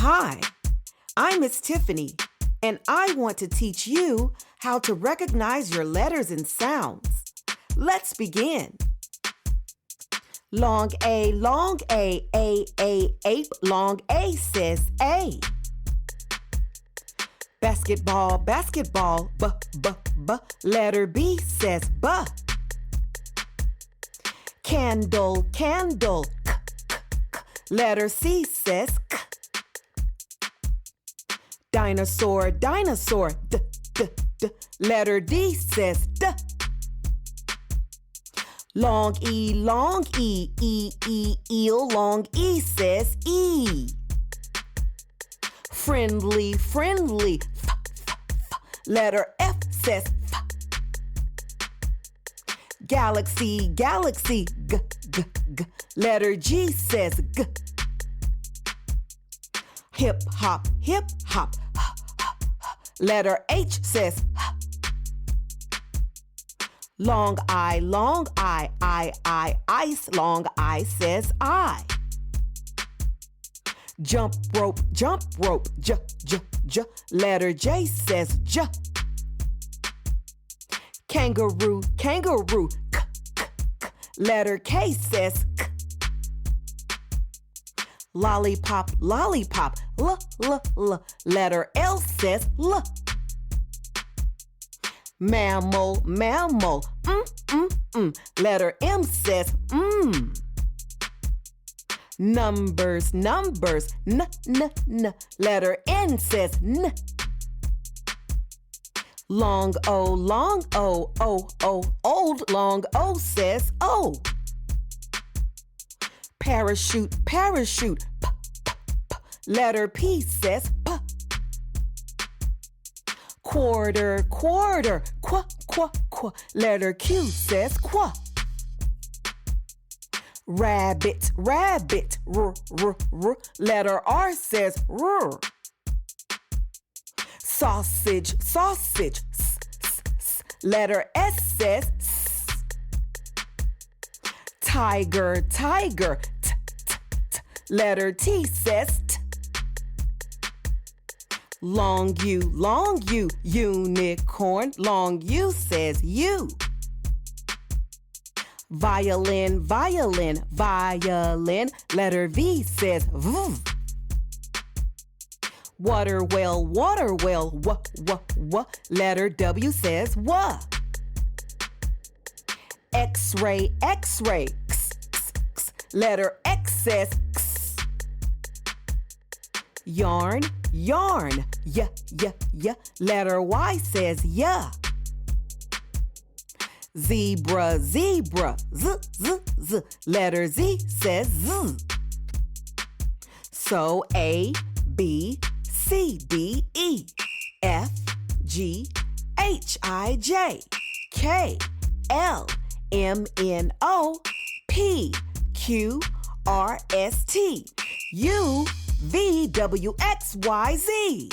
Hi, I'm Miss Tiffany, and I want to teach you how to recognize your letters and sounds. Let's begin. Long A, ape, long A says A. Basketball, b, letter B says B. Candle, k, letter C says K. Dinosaur, d, letter D says D. Long E, eel, long E says E. Friendly, f, letter F says F. Galaxy, g, letter G says G. Hip hop, letter H says H. Long I, ice, long I says I. Jump rope, j, letter J says J. Kangaroo, k, letter K says K. Lollipop, l, letter L says L. Mammal, letter M says Numbers, n, letter N says N. Long O, old, long O says O. Parachute, p, letter P says P. Quarter, qu, letter Q says Qu. Rabbit, r, letter R says R. Sausage, s, letter S says S. Tiger, t, letter T says T. Long U, unicorn, long U says U. Violin, letter V says V. Water well, letter W says W. X-ray, x, letter X says X. Yarn, y, letter Y says Y. Zebra, z, letter Z says Z. So A, B, C, D, E, F, G, H, I, J, K, L, M, N, O, P, Q, R, S, T, U, V, W, X, Y, Z.